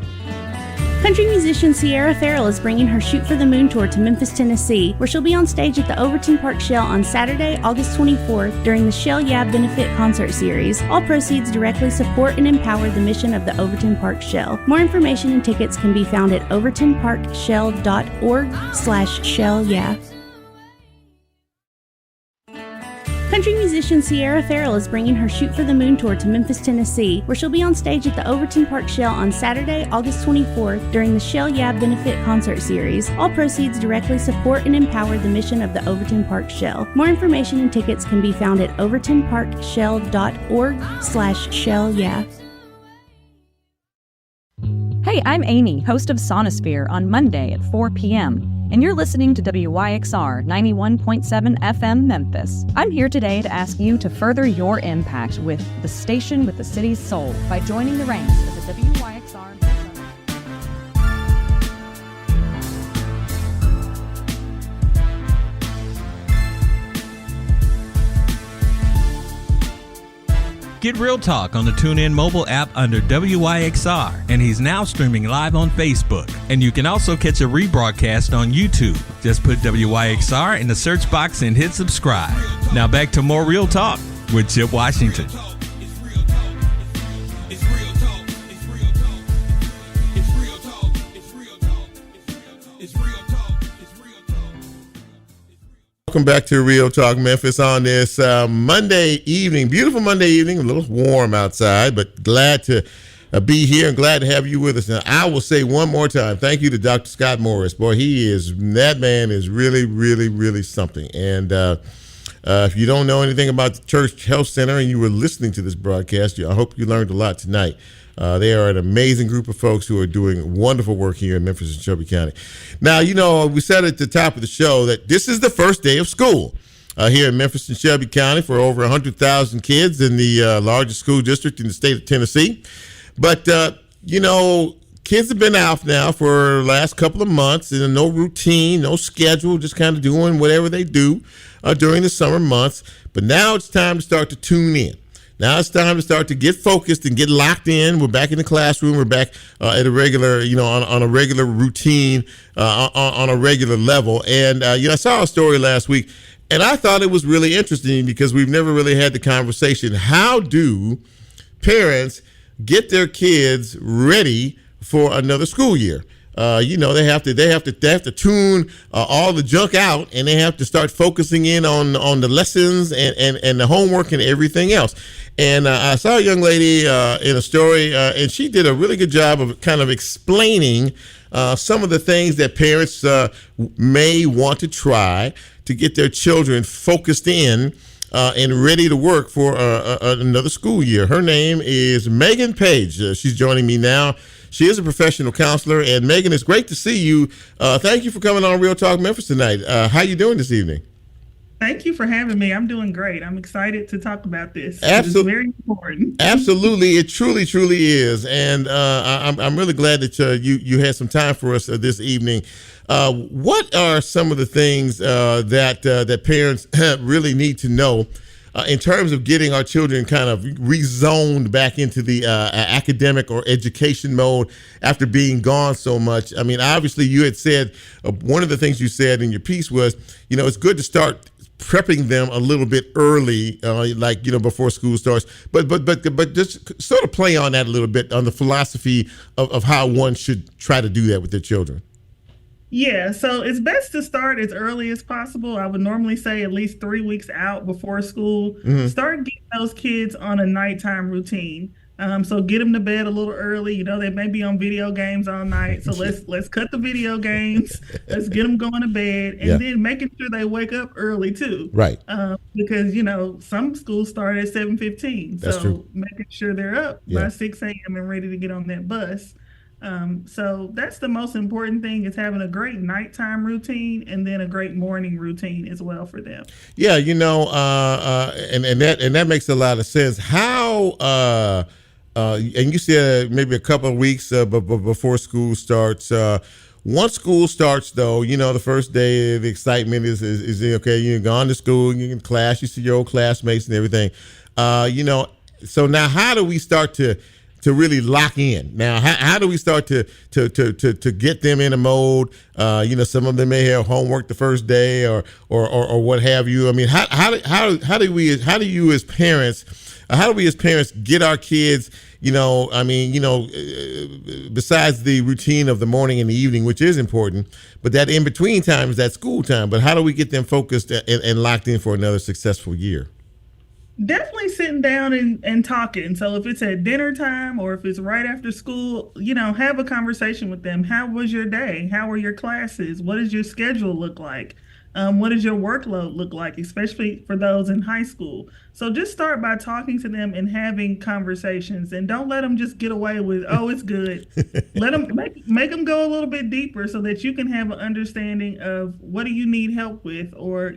Country musician Sierra Farrell is bringing her Shoot for the Moon tour to Memphis, Tennessee, where she'll be on stage at the Overton Park Shell on Saturday, August 24th during the Shell Yeah Benefit Concert Series. All proceeds directly support and empower the mission of the Overton Park Shell. More information and tickets can be found at overtonparkshell.org/shellyeah. Country musician Sierra Farrell is bringing her Shoot for the Moon tour to Memphis, Tennessee, where she'll be on stage at the Overton Park Shell on Saturday, August 24th during the Shell Yeah Benefit Concert Series. All proceeds directly support and empower the mission of the Overton Park Shell. More information and tickets can be found at overtonparkshell.org/shellyeah. Hey, I'm Amy, host of Sonosphere on Monday at 4 p.m. And you're listening to WYXR 91.7 FM Memphis. I'm here today to ask you to further your impact with the station with the city's soul by joining the ranks of the WYXR. Get Real Talk on the TuneIn mobile app under WYXR, and he's now streaming live on Facebook. And you can also catch a rebroadcast on YouTube. Just put WYXR in the search box and hit subscribe. Now back to more Real Talk with Chip Washington. Welcome back to Real Talk Memphis on this Monday evening. Beautiful Monday evening, a little warm outside, but glad to be here and glad to have you with us. Now, I will say one more time, thank you to Dr. Scott Morris. Boy, that man is really, really, really something. And if you don't know anything about the Church Health Center and you were listening to this broadcast, I hope you learned a lot tonight. They are an amazing group of folks who are doing wonderful work here in Memphis and Shelby County. Now, we said at the top of the show that this is the first day of school here in Memphis and Shelby County for over 100,000 kids in the largest school district in the state of Tennessee. But, kids have been out now for the last couple of months, and no routine, no schedule, just kind of doing whatever they do during the summer months. But now it's time to start to tune in. Now it's time to start to get focused and get locked in. We're back in the classroom. We're back at a regular, on a regular routine, on a regular level. And, I saw a story last week, and I thought it was really interesting because we've never really had the conversation. How do parents get their kids ready for another school year? They have to tune all the junk out, and they have to start focusing in on the lessons and the homework and everything else. And I saw a young lady in a story, and she did a really good job of kind of explaining some of the things that parents may want to try to get their children focused in and ready to work for another school year. Her name is Meghan Paige. She's joining me now. She is a professional counselor. And Meghan, it's great to see you. Thank you for coming on Real Talk Memphis tonight. How you doing this evening? Thank you for having me. I'm doing great. I'm excited to talk about this. Absolutely. It's very important. Absolutely. It truly, truly is. And I'm really glad that you had some time for us this evening. What are some of the things that parents really need to know in terms of getting our children kind of rezoned back into the academic or education mode after being gone so much? I mean, obviously you had said, one of the things you said in your piece was, it's good to start prepping them a little bit early, before school starts, but just sort of play on that a little bit on the philosophy of how one should try to do that with their children. Yeah, so it's best to start as early as possible. I would normally say at least 3 weeks out before school. Mm-hmm. Start getting those kids on a nighttime routine. So get them to bed a little early. They may be on video games all night. So let's cut the video games. Let's get them going to bed, and then making sure they wake up early too. Right. Because some schools start at 7:15. That's true. Making sure they're up by 6 a.m. and ready to get on that bus. So that's the most important thing, is having a great nighttime routine and then a great morning routine as well for them. Yeah, and that makes a lot of sense. How and you said maybe a couple of weeks before school starts. Once school starts, though, the first day the excitement is okay. You've gone to school, you're in class, you see your old classmates and everything. So now how do we start to really lock in? Now, how do we start to get them in a mode? Some of them may have homework the first day or what have you. I mean, how do we as parents get our kids? Besides the routine of the morning and the evening, which is important, but that in between time is that school time. But how do we get them focused and locked in for another successful year? Definitely sitting down and talking. So if it's at dinner time or if it's right after school, have a conversation with them. How was your day? How were your classes? What does your schedule look like? What does your workload look like, especially for those in high school? So just start by talking to them and having conversations, and don't let them just get away with, oh, it's good. Let them make them go a little bit deeper so that you can have an understanding of what do you need help with, or,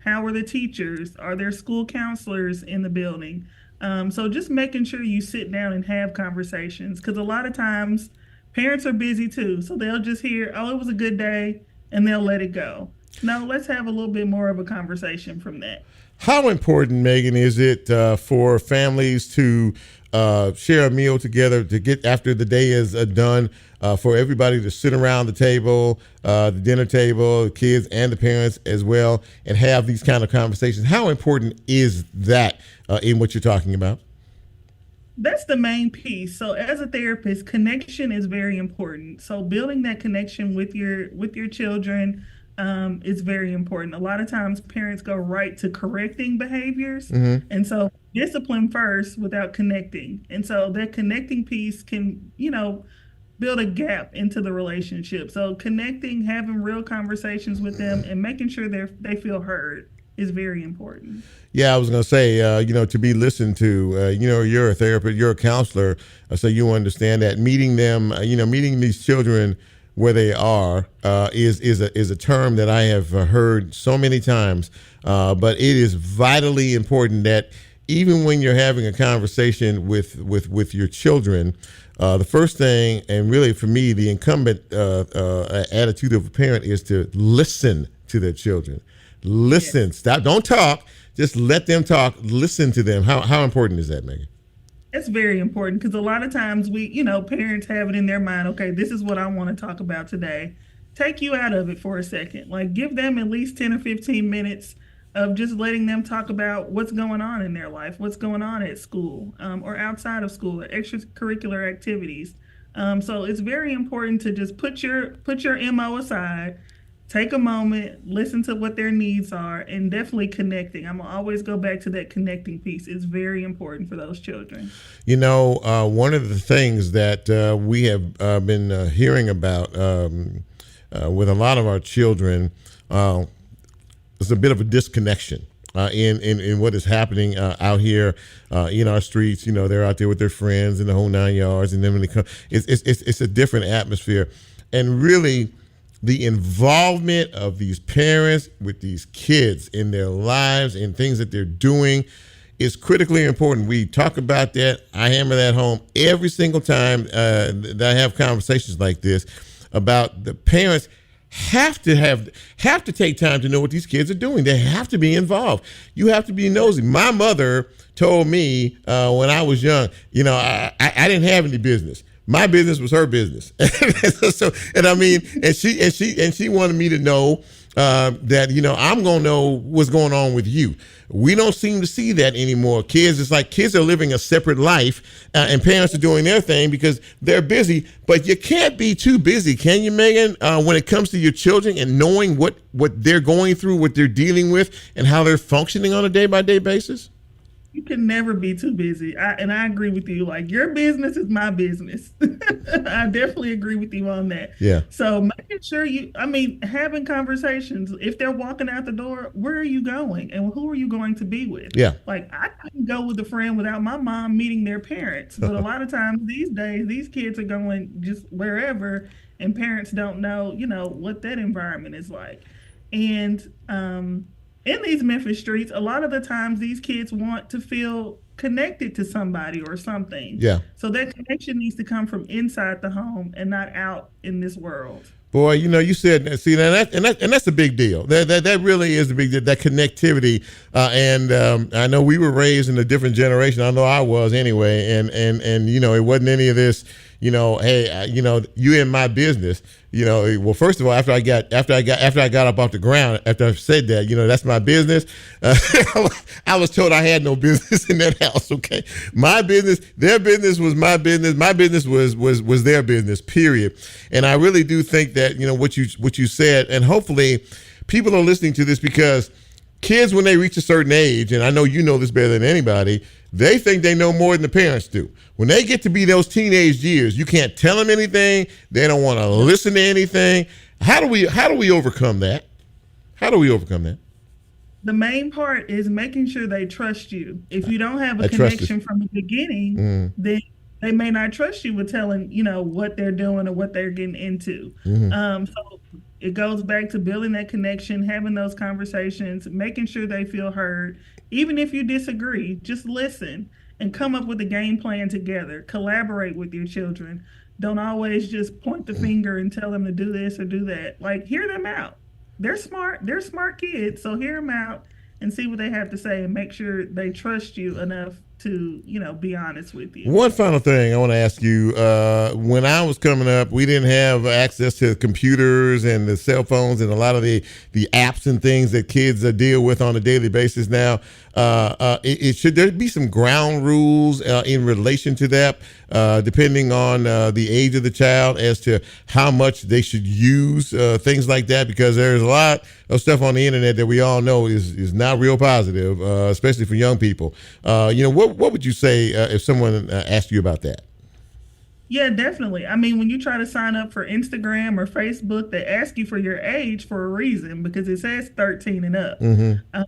how are the teachers? Are there school counselors in the building? So just making sure you sit down and have conversations, because a lot of times parents are busy too. So they'll just hear, oh, it was a good day, and they'll let it go. No, let's have a little bit more of a conversation from that. How important, Meghan, is it for families to share a meal together to get after the day is done, for everybody to sit around the table, the dinner table, the kids and the parents as well, and have these kind of conversations? How important is that in what you're talking about? That's the main piece. So as a therapist, connection is very important. So building that connection with your children is very important. A lot of times parents go right to correcting behaviors. And so discipline first without connecting. And so that connecting piece can, build a gap into the relationship. So connecting, having real conversations with them and making sure they feel heard is very important. Yeah, I was going to say, to be listened to, you're a therapist, you're a counselor, so you understand that meeting them, meeting these children where they are is a term that I have heard so many times, but it is vitally important that even when you're having a conversation with your children, the first thing, and really for me, the incumbent attitude of a parent is to listen to their children. Listen, stop, don't talk, just let them talk, listen to them. How important is that, Meghan? It's very important because a lot of times parents have it in their mind, okay, this is what I want to talk about today. Take you out of it for a second. Like give them at least 10 or 15 minutes of just letting them talk about what's going on in their life, what's going on at school or outside of school, or extracurricular activities. So it's very important to just put your MO aside, take a moment, listen to what their needs are, and definitely connecting. I'm going to always go back to that connecting piece. It's very important for those children. One of the things that we have been hearing about with a lot of our children is a bit of a disconnection in what is happening out here in our streets. They're out there with their friends and the whole 9 yards, and then when they come, it's a different atmosphere. And really, the involvement of these parents with these kids in their lives and things that they're doing is critically important. We talk about that. I hammer that home every single time that I have conversations like this about the parents have to take time to know what these kids are doing. They have to be involved. You have to be nosy. My mother told me when I was young, I didn't have any business. My business was her business. And she wanted me to know that, I'm going to know what's going on with you. We don't seem to see that anymore. It's like kids are living a separate life and parents are doing their thing because they're busy. But you can't be too busy, can you, Meghan, when it comes to your children and knowing what they're going through, what they're dealing with, and how they're functioning on a day-by-day basis? You can never be too busy. And I agree with you. Like, your business is my business. I definitely agree with you on that. Yeah. So making sure having conversations. If they're walking out the door, where are you going? And who are you going to be with? Yeah. Like, I couldn't go with a friend without my mom meeting their parents. But a lot of times these days, these kids are going just wherever, and parents don't know, what that environment is like. And, in these Memphis streets, a lot of the times these kids want to feel connected to somebody or something. Yeah. So that connection needs to come from inside the home and not out in this world. Boy, you said, see, and that's a big deal. That really is a big deal, that connectivity. And I know we were raised in a different generation. I know I was anyway. And it wasn't any of this, hey, you in my business. Well, first of all, after I got up off the ground, after I said that, that's my business. I was told I had no business in that house. Okay, my business, their business was my business. My business was their business. Period. And I really do think that what you said, and hopefully people are listening to this because kids, when they reach a certain age, and I know you know this better than anybody, they think they know more than the parents do. When they get to be those teenage years, you can't tell them anything. They don't want to listen to anything. How do we overcome that? How do we overcome that? The main part is making sure they trust you. If you don't have a connection from the beginning, then they may not trust you with telling, what they're doing or what they're getting into. So it goes back to building that connection, having those conversations, making sure they feel heard. Even if you disagree, just listen and come up with a game plan together. Collaborate with your children. Don't always just point the finger and tell them to do this or do that. Like, hear them out. they're smart. They're smart kids. So hear them out and see what they have to say, and make sure they trust you enough to, be honest with you. One final thing I want to ask you. When I was coming up, we didn't have access to computers and the cell phones and a lot of the apps and things that kids deal with on a daily basis now. Should there be some ground rules in relation to that, depending on the age of the child, as to how much they should use things like that? Because there's a lot of stuff on the internet that we all know is not real positive, especially for young people. What would you say if someone asked you about that? Yeah, definitely. I mean, when you try to sign up for Instagram or Facebook, they ask you for your age for a reason, because it says 13 and up. Mm-hmm.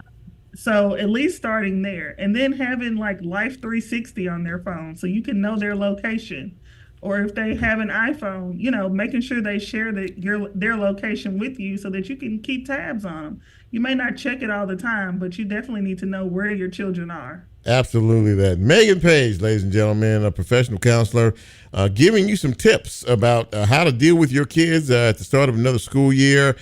So at least starting there, and then having like Life 360 on their phone so you can know their location. Or if they have an iPhone, making sure they share their location with you so that you can keep tabs on them. You may not check it all the time, but you definitely need to know where your children are. Absolutely that. Meghan Paige, ladies and gentlemen, a professional counselor, giving you some tips about how to deal with your kids at the start of another school year.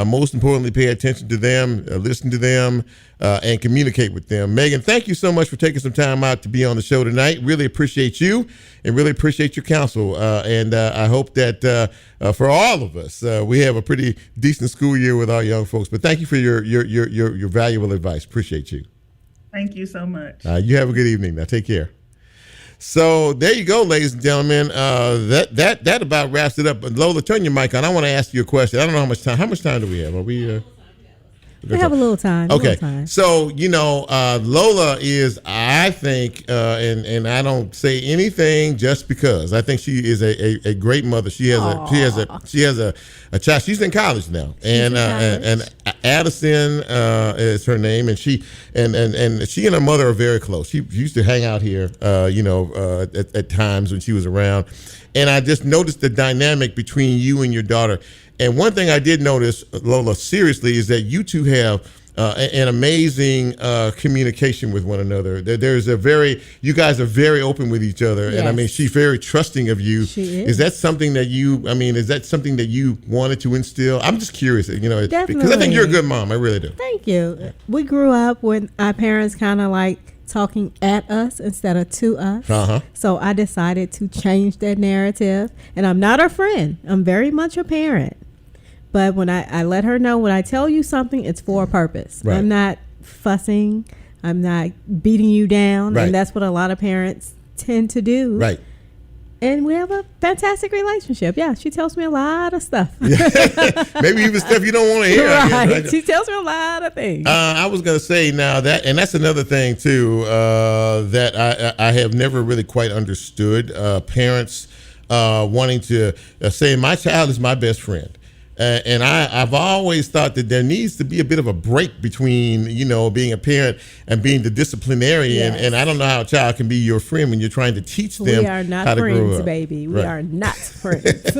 Most importantly, pay attention to them, listen to them, and communicate with them. Meghan, thank you so much for taking some time out to be on the show tonight. Really appreciate you and really appreciate your counsel. And I hope that for all of us, we have a pretty decent school year with our young folks. But thank you for your valuable advice. Appreciate you. Thank you so much. You have a good evening. Now, take care. So there you go, ladies and gentlemen. That about wraps it up. But Lola, turn your mic on. I want to ask you a question. I don't know how much time. How much time do we have? Are we? We have a little time. Okay. So, Lola is, I think, and I don't say anything just because. I think she is a great mother. She has a child. She's in college now, and Addison is her name, and she and her mother are very close. She used to hang out here, at times when she was around, and I just noticed the dynamic between you and your daughter. And one thing I did notice, Lola, seriously, is that you two have an amazing communication with one another. You guys are very open with each other. Yes. And I mean, she's very trusting of you. She is. Is that something that you wanted to instill? I'm just curious, Definitely. Because I think you're a good mom. I really do. Thank you. We grew up with our parents kind of like talking at us instead of to us. Uh-huh. So I decided to change that narrative. And I'm not her friend. I'm very much a parent. But when I let her know, when I tell you something, it's for a purpose. Right. I'm not fussing. I'm not beating you down. Right. And that's what a lot of parents tend to do. Right. And we have a fantastic relationship. Yeah, she tells me a lot of stuff. Maybe even stuff you don't want to hear. Right. She tells me a lot of things. I was going to say now that's another thing too, that I have never really quite understood. Parents wanting to say, my child is my best friend. And I've always thought that there needs to be a bit of a break between, being a parent and being the disciplinarian. Yes. And I don't know how a child can be your friend when you're trying to teach them We are not how to grow friends, up. baby. We are not friends.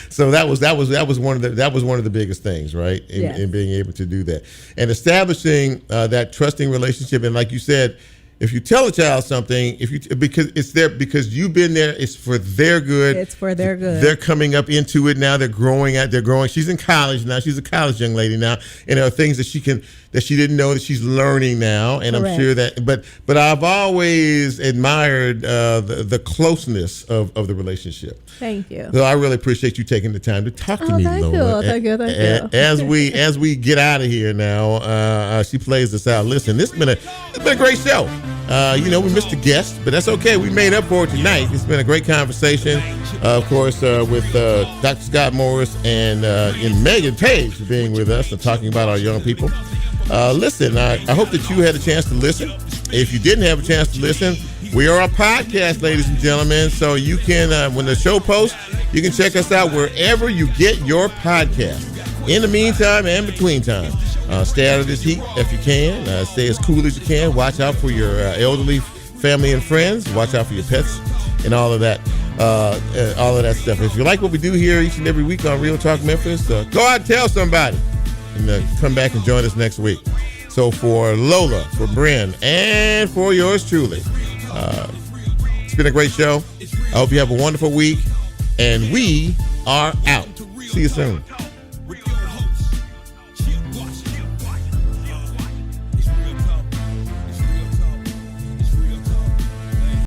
So that was one of the biggest things, right? In being able to do that and establishing that trusting relationship. And like you said, if you tell a child something, because you've been there, it's for their good. It's for their good. They're coming up into it now. They're growing. She's in college now. She's a college young lady now, and there are things that she didn't know that she's learning now. And Correct. I'm sure that. But I've always admired the closeness of the relationship. Thank you. So I really appreciate you taking the time to talk to me, thank Lola. you. Thank you. As we get out of here now, she plays us out. Listen, it's been a great show. We missed a guest, but that's okay. We made up for it tonight. It's been a great conversation, of course, with Dr. Scott Morris and Meghan Paige for being with us and talking about our young people. Listen, I hope that you had a chance to listen. If you didn't have a chance to listen, we are a podcast, ladies and gentlemen. So you can, when the show posts, you can check us out wherever you get your podcast. In the meantime and between time, stay out of this heat if you can. Stay as cool as you can. Watch out for your elderly family and friends. Watch out for your pets and all of that stuff. If you like what we do here each and every week on Real Talk Memphis, go out and tell somebody and come back and join us next week. So for Lola, for Bryn, and for yours truly, it's been a great show. I hope you have a wonderful week, and we are out. See you soon.